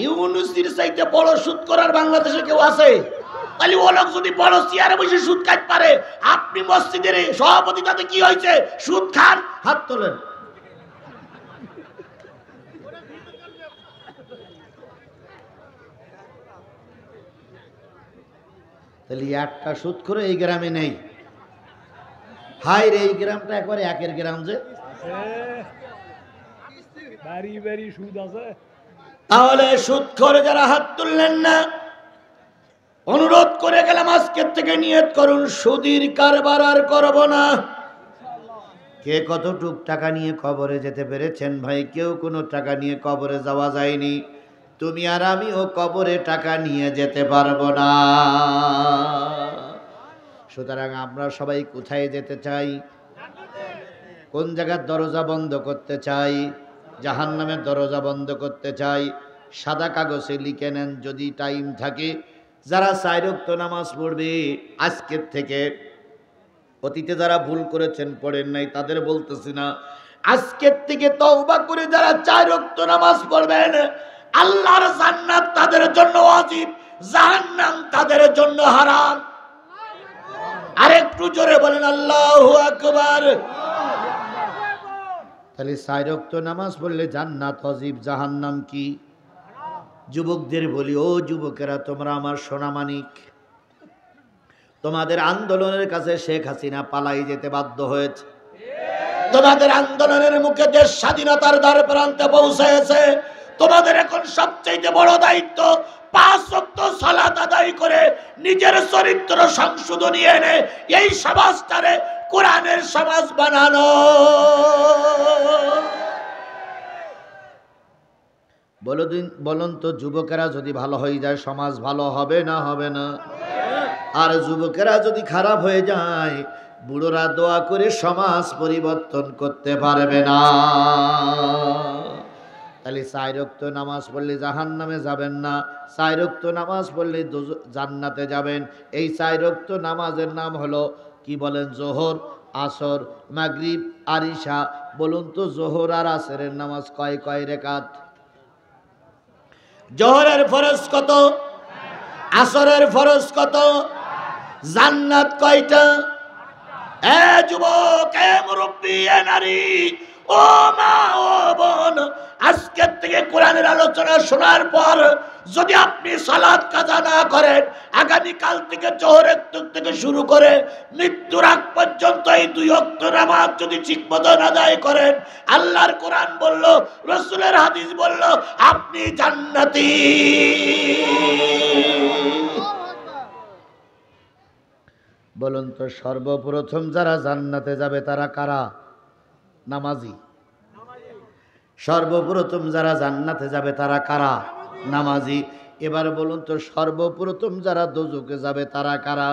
ইউনুসের চাইতে বড় সুদ করার বাংলাদেশে কেউ আছে? তাহলে ও লোক যদি বড় চেয়ারে বসে সুদ খাইতে পারে, আপনি মসজিদের সভাপতি, তাতে কি হয়েছে? সুদ খান, হাত তোলেন। তাহলে একটা সুদ করে এই গ্রামে নেই। হাই রে, এই গ্রামটা একবারে একের গ্রাম যে, বাড়ি বাড়ি সুদ আছে। তাহলে সুদ করে যারা হাত তুললেন না, অনুরোধ করে গেলাম আজকের থেকে নিয়ত করুন সুদের কারবার আর করব না। কে কতটুক টাকা নিয়ে কবরে যেতে পেরেছেন? ভাই, কেউ কোনো টাকা নিয়ে কবরে যাওয়া যায়নি। তুমি আর আমিও কবরে টাকা নিয়ে যেতে পারবো না। সুতরাং আমরা সবাই কোথায় যেতে চাই? কোন জায়গার দরজা বন্ধ করতে চাই? জাহান্নামের দরজা বন্ধ করতে চাই। সাদা কাগজে লিখে নেন যদি টাইম থাকে। যারা 4 ওয়াক্ত নামাজ পড়বে আজকের থেকে, অতীতে যারা ভুল করেছেন পড়েন নাই তাদের বলতেছি না, আজকের থেকে তওবা করে যারা 4 ওয়াক্ত নামাজ পড়বেন, আল্লাহর জান্নাত তাদের জন্য ওয়াজিব, জাহান্নাম তাদের জন্য হারাম। আরেকটু জোরে বলেন আল্লাহু আকবার। তাহলে 4 ওয়াক্ত নামাজ পড়লে জান্নাত ওয়াজিব, জাহান্নাম কি? যুবকদের বলি, ও যুবকেরা, তোমরা আমার সোনামানিক, তোমাদের আন্দোলনের কাছে শেখ হাসিনা পালাই যেতে বাধ্য হয়েছে। তোমাদের আন্দোলনের মুখে দেশ স্বাধীনতার দ্বার প্রান্তে পৌঁছেছে। তোমাদের এখন সবচেয়ে বড় দায়িত্ব 5 ওয়াক্ত সালাত আদায় করে নিজের চরিত্র সংশোধনী এনে এই সমাজটারে কোরআনের সমাজ বানানো। বলুন তো, যুবকেরা যদি ভালো হয়ে যায় সমাজ ভালো হবে না হবে না? আর যুবকেরা যদি খারাপ হয়ে যায়, বুড়োরা দোয়া করে সমাজ পরিবর্তন করতে পারবে না। তাহলে 4 ওয়াক্ত নামাজ পড়লে জাহান্নামে যাবেন না, 4 ওয়াক্ত নামাজ পড়লে জান্নাতে যাবেন। এই 4 ওয়াক্ত নামাজের নাম হলো কি বলেন? জোহর, আসর, মাগরিব আর ইশা। বলুন তো, জোহর আর আসরের নামাজ কয় রাকাত? জোহরের ফরজ কত? আসরের ফরজ কত? জান্নাত কয়টা? এ যুবক, এ মুরব্বী, এ নারী, ও মা, ও বোন, আজকের থেকে কোরআনের আলোচনা শোনার পর যদি আপনি সালাত কাজা না করেন, আগামীকাল থেকে জোহরের থেকে শুরু করে মৃত্যুর আগ পর্যন্ত এই 2 ওয়াক্ত নামাজ যদি ঠিকমতো আদায় করেন, আল্লাহর কোরআন বলল, রাসূলের হাদিস বলল, আপনি জান্নাতি। বলুন তো, সর্বপ্রথম যারা জান্নাতে যাবে তারা কারা? নামাজি। সর্বপ্রথম যারা জান্নাতে যাবে তারা কারা? নামাজি। এবার বলুন তো, সর্বপ্রথম যারা দোজখে যাবে তারা কারা?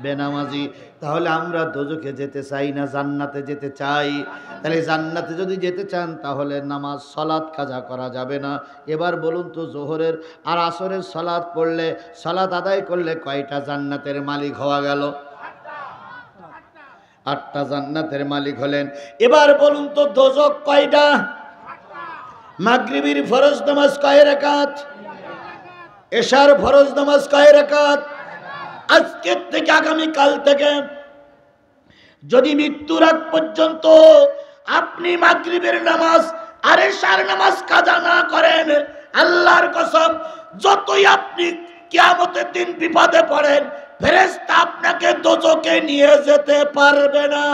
বেনামাজি। তাহলে আমরা দোজখে যেতে চাই না, জান্নাতে যেতে চাই। তাহলে জান্নাতে যদি যেতে চান তাহলে নামাজ সালাত কাজা করা যাবে না। এবার বলুন তো, জোহরের আর আসরের সালাত পড়লে, সালাত আদায় করলে কয়টা জান্নাতের মালিক হওয়া গেল? 8টা জান্নাতের মালিক হলেন। এবার বলুন তো, দোজখ কয়টা? মাগরিবের ফরজ নামাজ কয় রাকাত? এশার ফরজ নামাজ কয় রাকাত? আজকের থেকে, আগামীকাল থেকে যদি মৃত্যুর আগ পর্যন্ত আপনি মাগরিবের নামাজ আর এশার নামাজ কাজা না করেন, আল্লাহর কসম, যতই আপনি কিয়ামতের দিন বিপদে পড়েন, ফেরেশতা আপনাকে দোজখে নিয়ে যেতে পারবে না।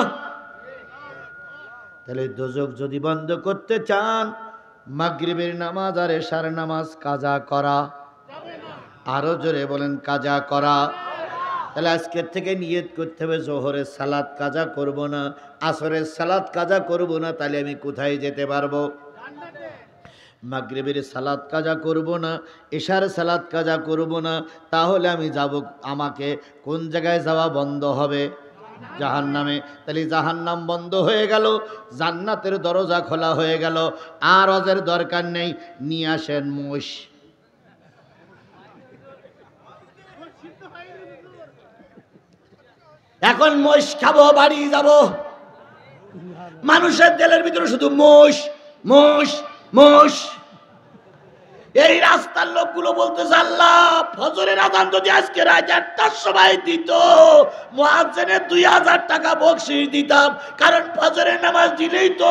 তাহলে দোজখ যদি বন্ধ করতে চান, মাগরিবের নামাজ আর এশার নামাজ কাজা করা। আরো জোরে বলেন, কাজা করা। তাহলে আজকের থেকে নিয়ত করতে হবে, জোহরের সালাত কাজা করব না, আসরের সালাত কাজা করব না। তাহলে আমি কোথায় যেতে পারবো? মাগরিবের সালাত কাজা করব না, এশার সালাত কাজা করব না, তাহলে আমি যাব, আমাকে কোন জায়গায় যাওয়া বন্ধ হবে? জাহান্নামে। তাহলে জাহান্নাম বন্ধ হয়ে গেল, জান্নাতের দরজা খোলা হয়ে গেল। আর হজের দরকার নেই। নিয়ে আসেন মোষ। এখন মোষ খাবো, বাড়ি যাব, মানুষের দিলের ভিতরে শুধু মোষ মোষ মোষ। এই রাস্তার লোকগুলো বলতেছে আল্লাহ ফজরের আযান যদি আজকে রাত 8টার সময় দিত মুয়াজ্জিনের 2000 টাকা বকশিশ দিতাম, কারণ ফজরের নামাজ দিলেই তো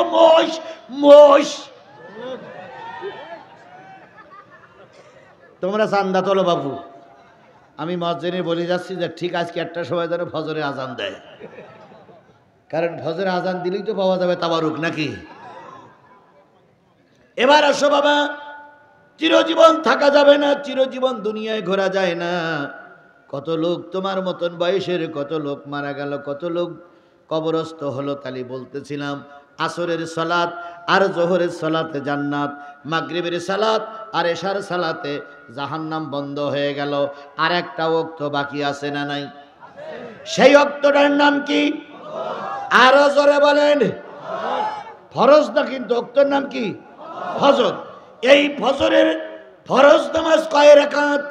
মোষ। তোমরা চান্দা তোলো বাবু, আমি মুয়াজ্জিনে বলে যাচ্ছি যে ঠিক আজকে 1টার সময় যেন ফজরের আযান দেয়, কারণ ফজরের আযান দিলেই তো পাওয়া যাবে তাবারুক নাকি। এবার আসো বাবা, চিরজীবন থাকা যাবে না, চিরজীবন দুনিয়ায় ঘোরা যায় না। কত লোক তোমার মতন বয়সের, কত লোক মারা গেল, কত লোক কবরস্থ হলো। তালি বলতেছিলাম আসরের সালাত আর জোহরের সালাতে জান্নাত, মাগরিবের সালাত আর এশার সালাতে জাহান্নাম বন্ধ হয়ে গেল। আর একটা ওয়াক্ত বাকি আছে না নাই? সেই ওয়াক্তটার নাম কি? আরো জোরে বলেন। ফরজ না, কিন্তু ওয়াক্তের নাম কি? ফজর। এই ফজরের ফরজ নামাজ কয় রাকাত?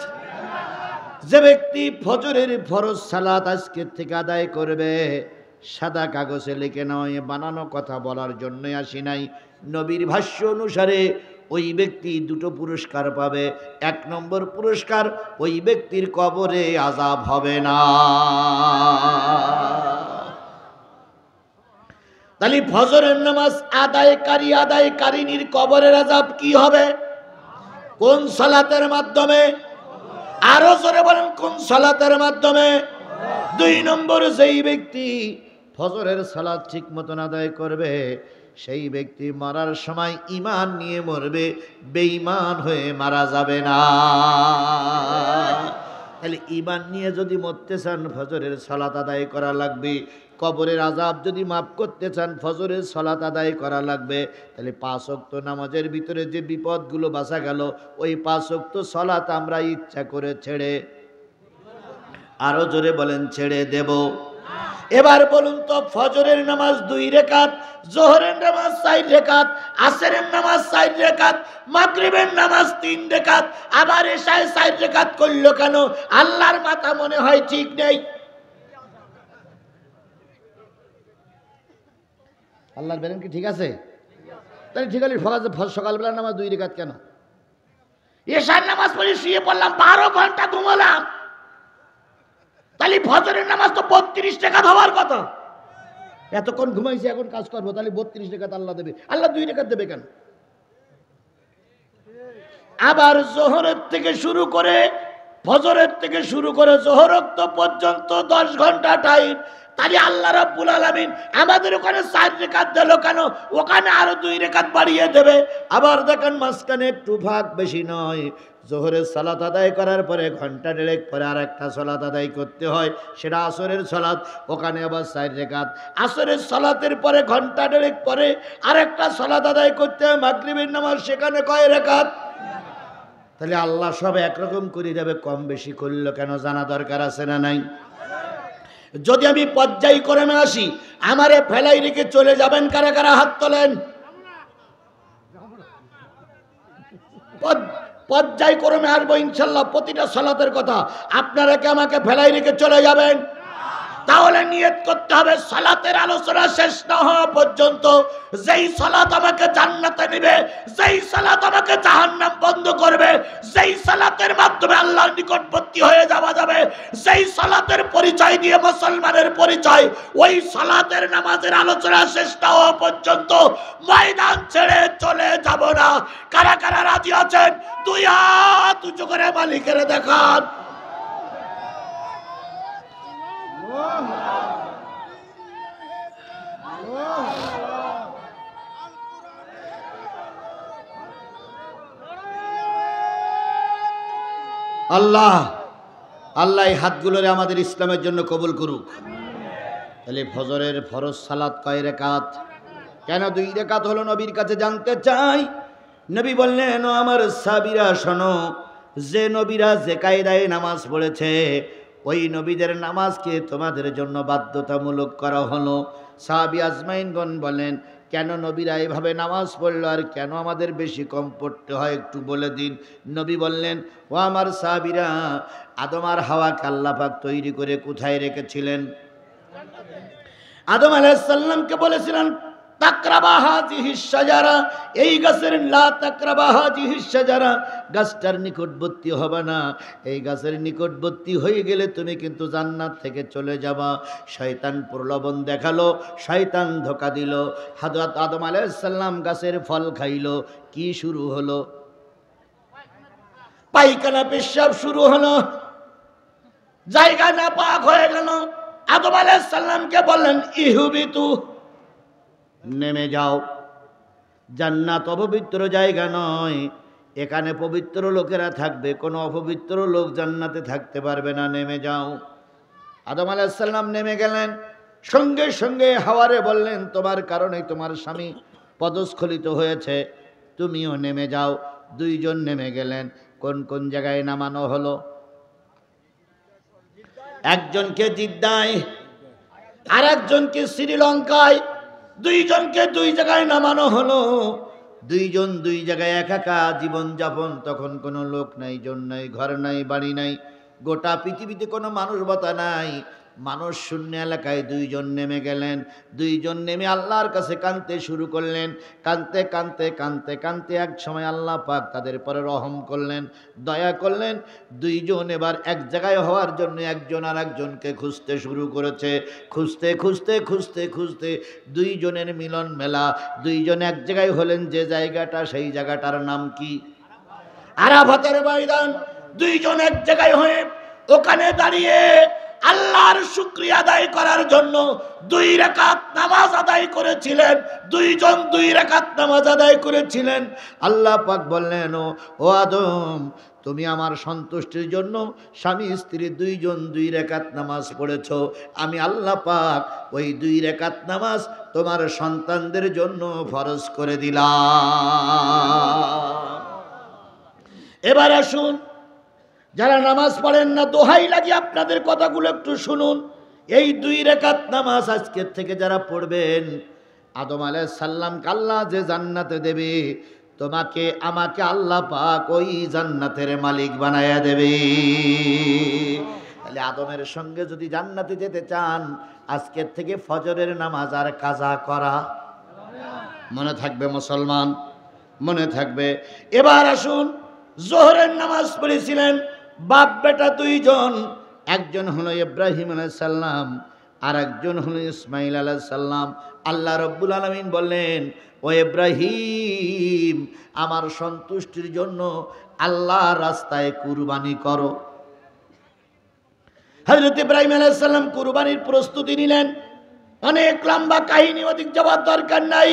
যে ব্যক্তি ফজরের ফরজ সালাত আজকের থেকে আদায় করবে, সাদা কাগজে লিখে নয়, বানানো কথা বলার জন্য আসি নাই, নবীর ভাষ্য অনুসারে ওই ব্যক্তি দুটো পুরস্কার পাবে। 1 নম্বর পুরস্কার, ওই ব্যক্তির কবরে আযাব হবে না। তাহলে ফজরের নামাজ আদায়কারিনীর কবরের আযাব কি হবে? কোন সালাতের মাধ্যমে? আরো জোরে বলেন, কোন সালাতের মাধ্যমে? 2 নম্বর, যেই ব্যক্তি ফজরের সালাত ঠিক মতন আদায় করবে, সেই ব্যক্তি মরার সময় ঈমান নিয়ে মরবে, বেঈমান হয়ে মারা যাবে না। তাহলে ঈমান নিয়ে যদি মরতে চান ফজরের সালাত আদায় করা লাগবে। কবরের আযাব যদি মাফ করতে চান ফজরের সালাত আদায় করা লাগবে। তাহলে 5 ওয়াক্ত নামাজের ভিতরে যে বিপদগুলো বাঁচা গেল, ওই 5 ওয়াক্ত সালাত আমরা ইচ্ছা করে ছেড়ে, আরো জোরে বলেন, ছেড়ে দেব। এবার বলুন তো, ফজরের নামাজ 2 রাকাত, জোহরের নামাজ 4 রাকাত, আসরের নামাজ 4 রাকাত, মাগরিবের নামাজ 3 রাকাত, আবার এশায় 4 রাকাত করলো কেন? আল্লাহর মাথা মনে হয় ঠিক নেই। আল্লাহর বেরেন কি ঠিক আছে? তাই ঠিক আছে, সকালবেলার নামাজ 2 রাকাত কেন? এশার নামাজ পড়ে শুয়ে পড়লাম, 12 ঘন্টা ঘুমালাম, তাহলে ফজরের নামাজ তো 32 রাকাত হওয়ার কথা। এতক্ষণ ঘুমাইছি, এখন কাজ করবো, তাহলে 32 রাকাত আল্লাহ দেবে। আল্লাহ 2 রাকাত দেবে কেন? আবার জোহরের থেকে শুরু করে, ফজরের থেকে শুরু করে জোহরক্ত পর্যন্ত 10 ঘন্টা টাইম, তাহলে আল্লাহ রাব্বুল আলামিন আমাদের ওখানে 4 রাকাত দিল কেন? ওখানে আরো 2 রাকাত বাড়িয়ে দেবে। আবার দেখেন মাঝখানে একটু ভাগ বেশি নয়, জোহরের সালাত আদায় করার পরে ঘন্টা 1.5 পরে আর একটা সালাত আদায় করতে হয়, সেটা আসরের সালাত, ওখানে আবার 4 রাকাত। আসরের সালাতের পরে ঘন্টা 1.5 পরে আর একটা সালাত আদায় করতে হয় মাগরিবের নামাজ, সেখানে কয় রাকাত? তাহলে আল্লাহ সব একরকম করে যাবে, কম বেশি করলো কেন জানা দরকার আছে না নাই? যদি আমি পর্যায় করে না আসি, আমারে ফেলাই রেখে চলে যাবেন কারা কারা? হাত তোলেন। পর্যায় ক্রমে আসবো ইনশাল্লাহ, প্রতিটা সালাতের কথা। আপনারা কি আমাকে ফেলাই রেখে চলে যাবেন? তাহলে নিয়ত করতে হবে সালাতের আলোচনা শেষ না হওয়া পর্যন্ত, যেই সালাত আমাকে জান্নাতে নেবে, যেই সালাত আমাকে জাহান্নাম বন্ধ করবে, যেই সালাতের মাধ্যমে আল্লাহর নিকটবর্তী হয়ে যাওয়া যাবে, যেই সালাতের পরিচয় দিয়ে মুসলমানের পরিচয়, ওই সালাতের নামাজের আলোচনা শেষ না হওয়া পর্যন্ত ময়দান ছেড়ে চলে যাব না। কারা কারা রাজি আছেন? 2 হাত উঁচু করে মালিকের দেখান। আল্লাহ আল্লাহ এই হাতগুলোরে আমাদের ইসলামের জন্য কবুল করুক। তাহলে ফজরের ফরজ সালাত কয় রাকাত? কেন 2 রাকাত হলো? নবীর কাছে জানতে চাই। নবী বললেন, ও আমার সাহাবীরা শোনো, যে নবীরা যে কায়দায় নামাজ পড়েছে, ওই নবীদের নামাজকে তোমাদের জন্য বাধ্যতামূলক করা হলো। সাহাবী আজমাইনগণ বলেন, কেন নবীরা এইভাবে নামাজ পড়লো আর কেন আমাদের বেশি কম পড়তে হয় একটু বলে দিন। নবী বললেন, ও আমার সাহাবীরা, আদম আর হাওয়াকে আল্লাহ পাক তৈরি করে কোথায় রেখেছিলেন? আদম আলাইহিস সালামকে বলেছিলেন তাকরাবা হাযিহিস শাজারা, এই গাছের লা তাকরাবা হাযিহিস শাজারা, গাছটার নিকটবর্তী হবে না। এই গাছের নিকটবর্তী হয়ে গেলে তুমি কিন্তু জান্নাত থেকে চলে যাবা। শয়তান প্রলোভন দেখালো, শয়তান ধোঁকা দিল। হযরত আদম আলাইহিস সালাম গাছের ফল খাইলো, কি শুরু হলো? পায়খানা পেশাব শুরু হলো, জায়গা নাপাক হয়ে গেল। আদম আলাইহিস সালামকে বললেন ইহবিতু, নেমে যাও। জান্নাত অপবিত্র জায়গা নয়, এখানে পবিত্র লোকেরা থাকবে, কোনো অপবিত্র লোক জান্নাতে থাকতে পারবে না, নেমে যাও। আদম আলাইহিস সালাম নেমে গেলেন। সঙ্গে সঙ্গে হাওয়ারে বললেন তোমার কারণে তোমার স্বামী পদস্খলিত হয়েছে, তুমিও নেমে যাও। দুইজন নেমে গেলেন। কোন কোন জায়গায় নামানো হলো? একজনকে জিদ্দায়, আর একজনকে শ্রীলঙ্কায়। দুইজনকে দুই জায়গায় নামানো হলো। দুইজন দুই জায়গায় একা জীবন যাপন। তখন কোনো লোক নাই, জন নাই, ঘর নাই, বাড়ি নাই, গোটা পৃথিবীতে কোনো মানুষ বতা নাই, মানুষ শূন্য এলাকায় দুইজন নেমে গেলেন। দুইজন নেমে আল্লাহর কাছে কাঁদতে শুরু করলেন। কাঁদতে কাঁদতে কাঁদতে কাঁদতে এক সময় আল্লাহ পাক তাদের পরে রহম করলেন, দয়া করলেন। দুইজন এবার এক জায়গায় হওয়ার জন্য একজন আর একজনকে খুঁজতে শুরু করেছে। খুঁজতে খুঁজতে খুঁজতে খুঁজতে দুইজনের মিলন মেলা। দুইজন এক জায়গায় হলেন, যে জায়গাটা সেই জায়গাটার নাম কি? আরাফাতের ময়দান। দুইজন এক জায়গায় হয়ে ওখানে দাঁড়িয়ে আল্লাহর শুকরিয়া আদায় করার জন্য 2 রাকাত নামাজ আদায় করেছিলেন। দুইজন 2 রাকাত নামাজ আদায় করেছিলেন। আল্লাহ পাক বললেন, ও আদম, তুমি আমার সন্তুষ্টির জন্য স্বামী স্ত্রী দুইজন 2 রাকাত নামাজ পড়েছো। আমি আল্লাহ পাক ওই 2 রাকাত নামাজ তোমার সন্তানদের জন্য ফরজ করে দিলাম। এবার আসুন, যারা নামাজ পড়েন না, দোহাই লাগে আপনাদের কথাগুলো একটু শুনুন। এই 2 রাকাত নামাজ আজকের থেকে যারা পড়বেন, আদম আলাইহিস সালামকে আল্লাহ যে জান্নাতে দেবে, তোমাকে আমাকে আল্লাহ পাক ওই জান্নাতের মালিক বানায়া দেবে। তাহলে আদমের সঙ্গে যদি জান্নাতে যেতে চান, আজকের থেকে ফজরের নামাজ আর কাজা করা মনে থাকবে মুসলমান, মনে থাকবে। এবার আসুন, জোহরের নামাজ পড়েছিলেন বাপ বেটা দুইজন। একজন হলো ইব্রাহিম আলাইহিস সালাম, আর একজন হলো ইসমাইল আলাইহিস সালাম। আল্লাহ রাব্বুল আলামিন বললেন, ও ইব্রাহিম, আমার সন্তুষ্টির জন্য আল্লাহর রাস্তায় কুরবানি করো। হযরত ইব্রাহিম আলাইহিস সালাম কুরবানির প্রস্তুতি নিলেন। অনেক লম্বা কাহিনী, অধিক যাওয়ার দরকার নাই।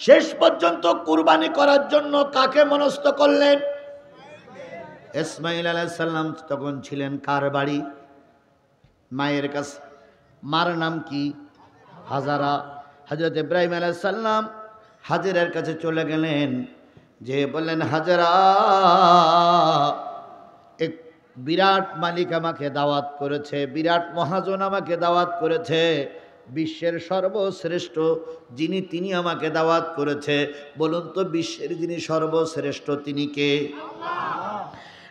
শেষ পর্যন্ত কুরবানি করার জন্য কাকে মনস্থ করলেন? ইসমাইল আলাইহিস সালাম তখন ছিলেন কার বাড়ি? মায়ের কাছে। মার নাম কি? হাজারা। হযরত ইব্রাহিম আলাইহিস সালাম হাজেরার কাছে চলে গেলেন, যে বললেন, হাজেরা, এক বিরাট মালিক আমাকে দাওয়াত করেছে, বিরাট মহাজন আমাকে দাওয়াত করেছে, বিশ্বের সর্বশ্রেষ্ঠ যিনি, তিনি আমাকে দাওয়াত করেছে। বলুন তো, বিশ্বের যিনি সর্বশ্রেষ্ঠ তিনি কে?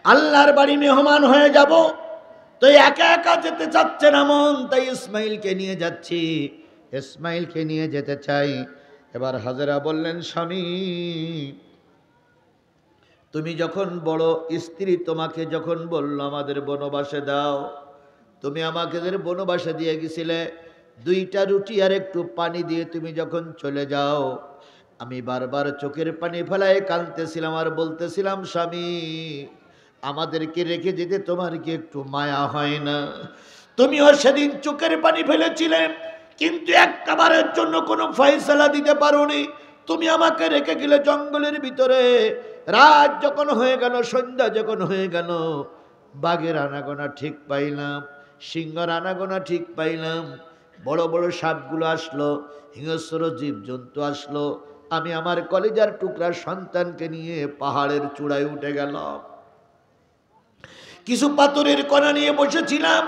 আল্লাহর বাড়ি মেহমান হয়ে যাব, তো একা একা যেতে চাচ্ছে না মন, তাই ইসমাইলকে নিয়ে যাচ্ছি, ইসমাইলকে নিয়ে যেতে চাই। এবার হাজেরা বললেন, স্বামী, তুমি যখন বড় স্ত্রী, তোমাকে যখন বলল আমাদের বনবাসে দাও, তুমি আমাকে বনবাসে দিয়ে গেছিলে 2টা রুটি আর একটু পানি দিয়ে তুমি যখন চলে যাও, আমি বারবার চোখের পানি ফেলায় কাঁদতেছিলাম আর বলতেছিলাম, স্বামী, আমাদেরকে রেখে যেতে তোমার কি একটু মায়া হয় না? তুমিও সেদিন চোখের পানি ফেলেছিলে, কিন্তু একবারের জন্য কোনো ফয়সালা দিতে পারোনি। তুমি আমাকে রেখে গেলে জঙ্গলের ভিতরে। রাত যখন হয়ে গেল, সন্ধ্যা যখন হয়ে গেল, বাঘের আনাগোনা ঠিক পাইলাম, সিংহর আনাগোনা ঠিক পাইলাম, বড় বড় সাপগুলো আসলো, হিংস্র জীবজন্তু আসলো। আমি আমার কলিজার টুকরা সন্তানকে নিয়ে পাহাড়ের চূড়ায় উঠে গেলাম, কিছু পাথরের কণা নিয়ে বসেছিলাম।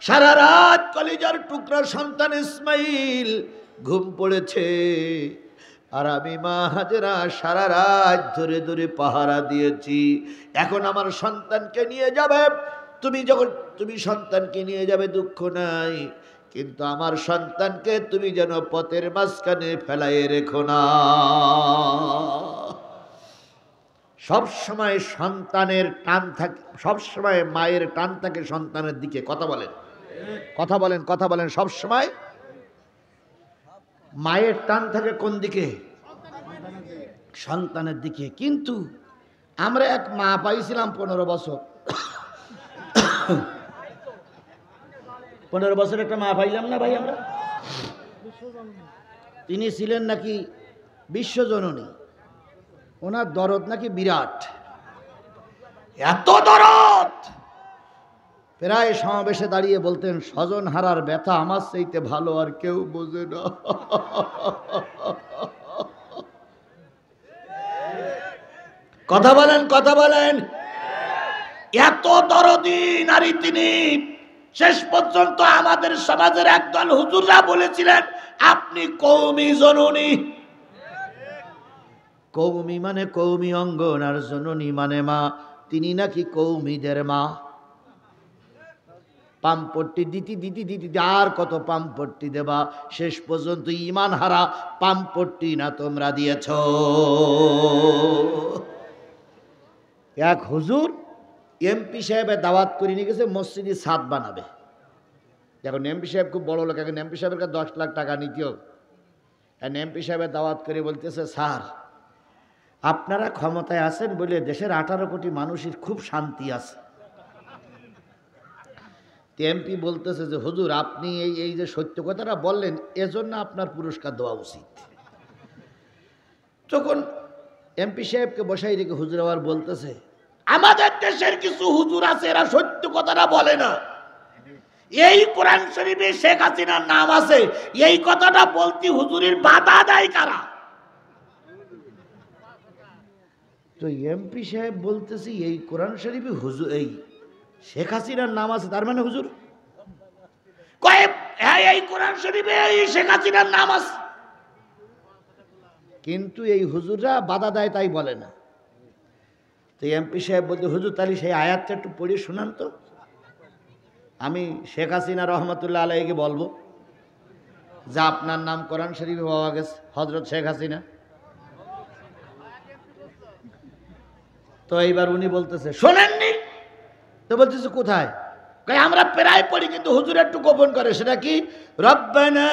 সারা রাত কলিজার টুকরা সন্তান ইসমাইল ঘুম পড়েছে, আর আমি মা হাজেরা সারা রাত ধরে ধরে পাহারা দিয়েছি। এখন আমার সন্তানকে নিয়ে যাবে, তুমি যখন তুমি সন্তানকে নিয়ে যাবে দুঃখ নাই, কিন্তু আমার সন্তানকে তুমি যেন পথের মাঝখানে ফেলাইয়ে রেখো না। সব সময় সন্তানের টান থাকে, সব সময় মায়ের টান থাকে সন্তানের দিকে। কথা বলেন, কথা বলেন, কথা বলেন। সব সময় মায়ের টান থাকে কোন দিকে? সন্তানের দিকে। কিন্তু আমরা এক মা পাইছিলাম 15 বছর, 15 বছর একটা মা পাইলাম না ভাই আমরা। তিনি ছিলেন নাকি বিশ্বজননী, ওনার দরদ নাকি বিরাট, এত দরদ, প্রায় সমাবেশে দাঁড়িয়ে বলতেন স্বজন হারার ব্যথা আমার চাইতে ভালো আর কেউ বোঝে না। কথা বলেন, কথা বলেন। এত দরদি নারী তিনি। শেষ পর্যন্ত আমাদের সমাজের একদল হুজুররা বলেছিলেন আপনি কওমি জননী। কওমি মানে কওমি অঙ্গন, আর জননী মানে মা। তিনি নাকি কওমিদের মা। পাম্পট্টি দিতি দিতি দিতি আর কত পাম্পট্টি দেবা, শেষ পর্যন্ত ইমান হারা পাম্পট্টি না তোমরা দিয়েছ। এক হুজুর এমপি সাহেবের দাওয়াত করে নিয়ে গেছে মসজিদে ছাদ বানাবে। এখন এমপি সাহেব খুব বড় লোক, এখন এমপি সাহেবের কাছে 10 লাখ টাকা নিতেও। এমপি সাহেবের দাওয়াত করে বলতেছে স্যার আপনারা ক্ষমতায় আছেন বলে দেশের 18 কোটি মানুষের খুব শান্তি আছে। এমপি বলতেছে যে হুজুর আপনি এই যে সত্য কথাটা বললেন এজন্য আপনার পুরস্কার দেওয়া উচিত। তখন এমপি সাহেবকে বসাই রেখে হুজুর আবার বলতেছে আমাদের দেশের কিছু হুজুর আছে এরা সত্য কথাটা বলে না। এই কোরআন শরীফে শেখ হাসিনার নাম আছে, এই কথাটা বলতে হুজুরের বাধা দেয় কারা? তো এমপি সাহেব বলতেছি এই কোরআন শরীফে হুজুর এই শেখ হাসিনার নাম আছে, তার মানে হুজুর কয় হ্যাঁ এই কোরআন শরীফে এই শেখ হাসিনার নাম আছে, কিন্তু এই হুজুররা বাধা দেয় তাই বলে না। তো এমপি সাহেব বলতে হুজুর তাহলে সেই আয়াতটা একটু পড়ে শোনান তো, আমি শেখ হাসিনা রহমতুল্লাহ আলাইকে বলবো যে আপনার নাম কোরআন শরীফে পাওয়া গেছে, হযরত শেখ হাসিনা। তো এইবার উনি বলতেছে শোনেননি? তো বলতেছে কোথায়? আমরা প্রায় পড়ি কিন্তু হুজুর একটু গোপন করে। সেটা কি? রব্বানা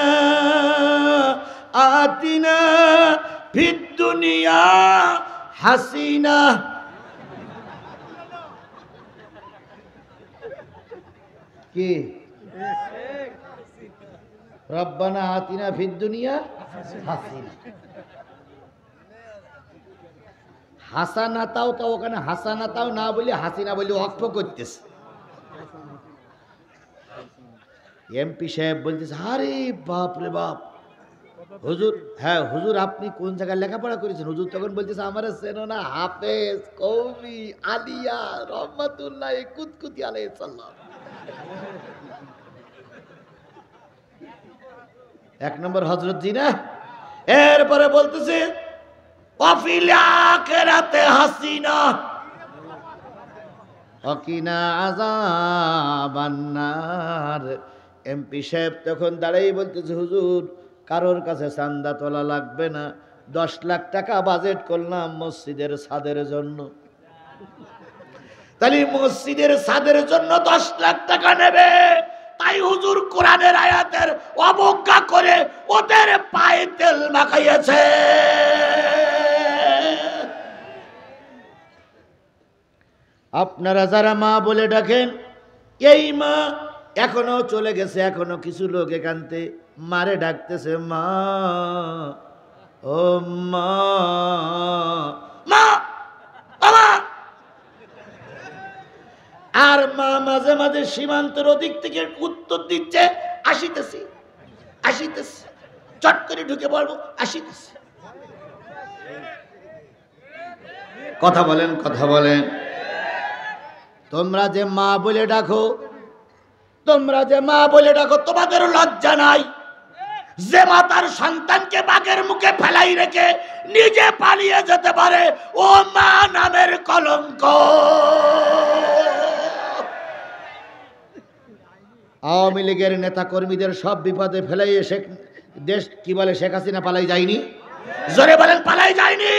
আতিনা ফিদ দুনিয়া হাসিনা। কি রব্বানা আতিনা ফিদ দুনিয়া হাসিনা? হাসানাতাও তো ওখানে হাসানাতাও না বলি হাসিনা বলি অক্ষ করতেছে। এমপি সাহেব বলতেছে আরে বাপ রে বাপ হুজুর, হ্যাঁ হুজুর আপনি কোন জায়গায় লেখাপড়া করেছেন? হুজুর তখন বলতেছে আমার চেনো না, হাফেজ কওমি আলিয়া রহমাতুল্লাহ কুতকুতি আলাইহিস সালাম। 1 নম্বর হযরত জি না। এরপরে বলতেছে ওয়াফিল আখিরাতে হাসিনা ওয়াকিনা আযাবান্নার। এমপি সাহেব তখন দাঁড়াই বলতেছে হুজুর কারোর কাছে চান্দা তোলা লাগবে না, 10 লাখ টাকা বাজেট করলাম মসজিদের ছাদের জন্য। তাহলে মসজিদের ছাদের জন্য 10 লাখ টাকা নেবে, তাই হুজুর কোরআনের আয়াতের অবজ্ঞা করে ওদের পায়ে তেল মাখাইয়েছে। আপনারা যারা মা বলে ডাকেন, এই মা এখনো চলে গেছে, এখনো কিছু লোক এখানতে মারে ডাকতেছে মা, ও মা, মা, মা। আর মা মাঝে মাঝে সীমান্তের ওদিক থেকে উত্তর দিচ্ছে আসিতেছি আসিতেছি, চট করে ঢুকে বলবো আসিতেছি। কথা বলেন, কথা বলেন। তোমরা যে মা বলে ডাকো, তোমরা যে মা বলে ডাকো, তোমাদের লজ্জা নাই? যে মা তার সন্তানকে বাঘের মুখে ফেলাই রেখে নিজে পালিয়ে যেতে পারে, ও মা নামের কলঙ্ক। আওয়ামী লীগের নেতা কর্মীদের সব বিপদে ফেলাইয়ে দেশ কি বলে শেখ হাসিনা পালাই যায়নি? জোরে বলেন পালাই যায়নি।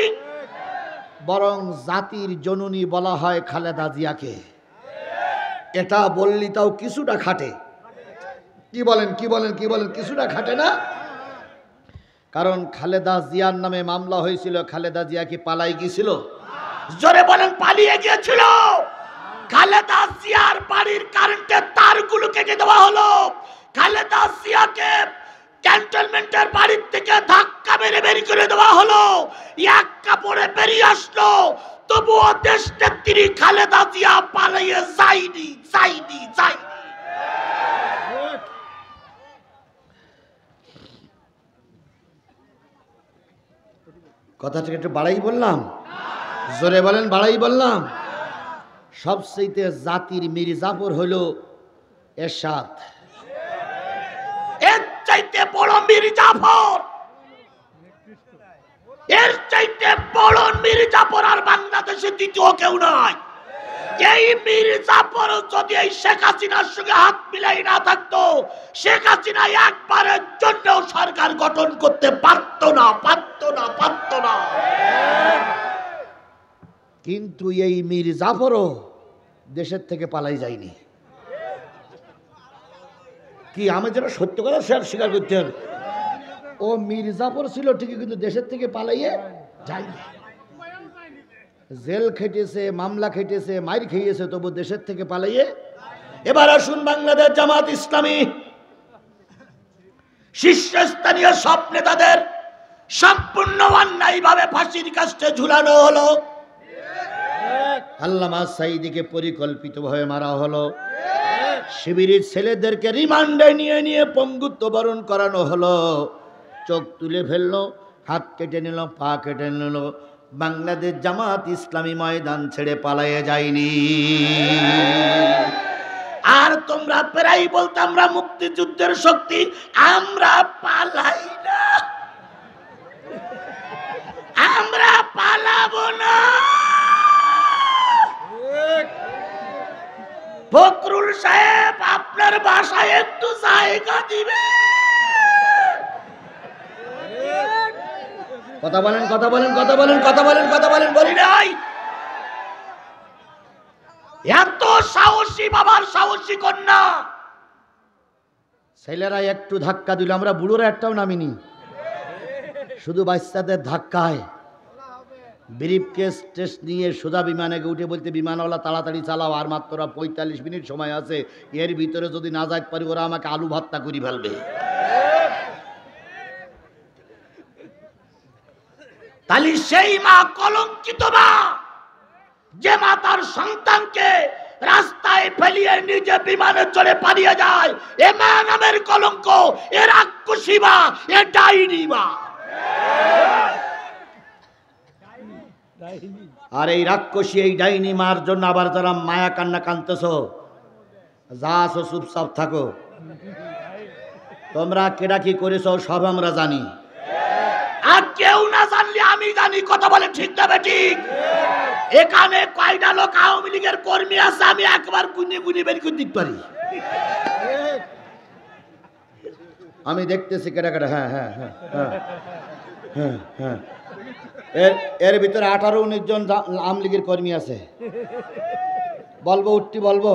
বরং জাতির জননী বলা হয় খালেদা জিয়াকে। এটা বললি তাও কিছুটা খাটে। কি বলেন কি বলেন কি বলেন, কিছুটা খাটে না? কারণ খালেদা জিয়ার নামে মামলা হয়েছিল, খালেদা জিয়া কি পালাই গিয়েছিল? জোরে বলেন পালিয়ে গিয়েছিল। খালেদা জিয়ার বাড়ির কারেন্টের তারগুলো কেটে দেওয়া হলো। খালেদা জিয়াকে ক্যান্টনমেন্টের বাড়ির থেকে ধাক্কা মেরে বের করে দেওয়া হলো। এক কাপড়ে বেরিয়ে আসলো, তবুও দেশ নেত্রী খালেদা জিয়া পালিয়ে যায়নি। কথাটা একটু বাড়াই বললাম? জোরে বলেন বাড়াই বললাম? সবচেয়ে জাতির মির্জাপুর হলো এরশাদ। এর চাইতে বড় মির্জাফর, এর চাইতে বড় মির্জাফর আর বাংলাদেশে দ্বিতীয় কেউ নাই। এই মির্জাফর যদি এই শেখ হাসিনার সঙ্গে হাত মিলাই না থাকতো, শেখ হাসিনা একবারের জন্য সরকার গঠন করতে পারতো না। কিন্তু এই মির্জাফরও দেশের থেকে পালাই যায়নি। কি আমি যেটা সত্য কথা স্বীকার করতে হবে, ও মির্জাফর ছিল ঠিকই, কিন্তু দেশের থেকে পালাইয়ে যায়নি। জেল খেটেছে, মামলা খেটেছে, মাইর খেয়েছে, তবু দেশের থেকে পালাইয়ে। এবার আসুন বাংলাদেশ জামাত ইসলামী শীর্ষস্থানীয় সব নেতাদের সম্পূর্ণ অন্যায়ভাবে ফাঁসির কাস্টে ঝুলানো হলো। আল্লামা সাঈদীকে পরিকল্পিতভাবে মারা হলো। শিবিরের ছেলেদেরকে রিমান্ডে নিয়ে পঙ্গুত্ব বরণ করানো হলো। চোখ তুলে ফেললো, হাত কেটে নিল, পা কেটে নিল। বাংলাদেশ জামাত ইসলামী ময়দান ছেড়ে পালায়ে যায়নি। আর তোমরা প্রায় বলতে আমরা মুক্তিযুদ্ধের শক্তি, আমরা পালাই না, আমরা পালাবো না। ফখরুল সাহেব আপনার বাসায় একটু জায়গা দিবে? কথা বলেন বলি নাই? এত সাহসী বাবার সাহসী কন্যা ছেলেরা একটু ধাক্কা দিল, আমরা বুড়োরা একটাও নামিনি। শুধু বাচ্চাদের ধাক্কায় ব্রিফকেস টেস্ট নিয়ে সোজা বিমানে উঠে বলতে, বিমানওয়ালা তাড়াতাড়ি চালাও, আর মাত্র 45 মিনিট সময় আছে, এর ভিতরে যদি না যাইতে পারি ওরা আমাকে আলু ভর্তা করে ফেলবে। তাহলে সেই মা কলঙ্কিত মা, যে মা তার সন্তানকে রাস্তায় ফেলিয়ে নিজে বিমানে চড়ে পালিয়ে যায়, এ মা নামের কলঙ্ক, এ রাক্ষসী মা, এ ডাইনি মা। আর এই রাক্ষসী এই ডাইনি মার জন্য আবার যারা মায়া কান্না কানতেছ, যা আছো চুপচাপ থাকো। তোমরা কেডা কি করেছ সব আমরা জানি, আর কেউ না জানলে আমি জানি। কথা বলে ঠিক না ঠিক? এখানে কয়টা লোক আওয়ামী লীগের কর্মী আছে আমি একবার গুনে বের করে দিতে পারি। আমি দেখতেছি কেডা কেডা। হ্যাঁ এর ভিতরে 18-19 জন আওয়ামী লীগের কর্মী আছে। বলবো উঠতি, বলবো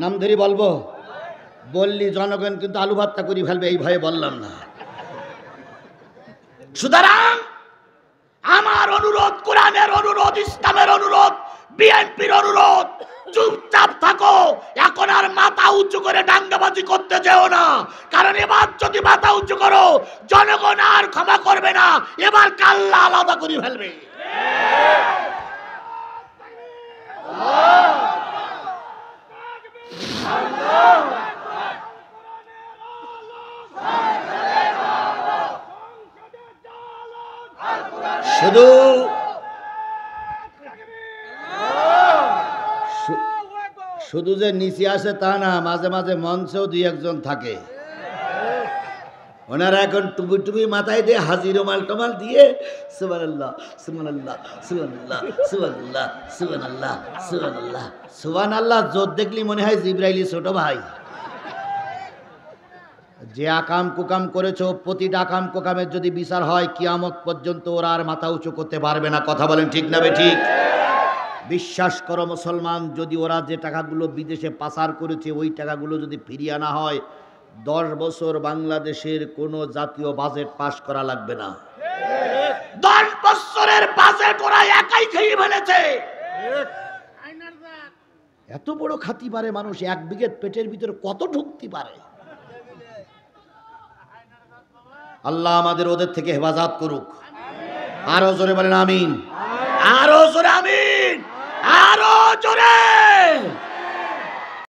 নাম ধরি, বলবো বললি জনগণ কিন্তু আলু ভর্তা করে ফেলবে, এই ভয়ে বললাম না। সুতরাং আমার অনুরোধ, কোরআনের অনুরোধ, ইসলামের অনুরোধ, বিএনপির অনুরোধ, চুপচাপ থাকো। এখন আর মাথা উঁচু করে দাঙ্গাবাজি করতে যেও না, কারণ এবার যদি মাথা উঁচু করো জনগণ আর ক্ষমা করবে না, এবার কাল্লা আলাদা করে ফেলবে। শুধু যে নিচে আসে তা না, মাঝে মাঝে মঞ্চেও 2-1 থাকে। ওনারা এখন টুপি মাথায় দিয়ে হাজি রুমাল টমাল দিয়ে সুবহানাল্লাহ সুবহানাল্লাহ সুবহানাল্লাহ সুবহানাল্লাহ সুবহানাল্লাহ সুবহানাল্লাহ সুবহানাল্লাহ জোর দেখলি মনে হয় জিবরাইলি ছোট ভাই। যে আকাম কুকাম করেছো প্রতিটা আকাম কুকামের যদি বিচার হয় কিয়ামত পর্যন্ত ওরা আর মাথা উঁচু করতে পারবে না। কথা বলেন ঠিক না ঠিক? বিশ্বাস করো মুসলমান, যদি ওরা যে টাকাগুলো বিদেশে পাচার করেছে ওই টাকাগুলো যদি ফিরিয়ে আনা হয় 10 বছর বাংলাদেশের কোনো জাতীয় বাজেট পাস করা লাগবে না। 10 বছরের বাজেট ওরা একাই খেয়ে ফেলেছে। এত বড় খাতি পারে মানুষ, 1 বিঘে পেটের ভিতরে কত ঢুকতে পারে। আল্লাহ আমাদের ওদের থেকে হেফাজত করুক। আরো জোরে বলেন আমিন, আরো জোরে আমিন, আরো জোরে।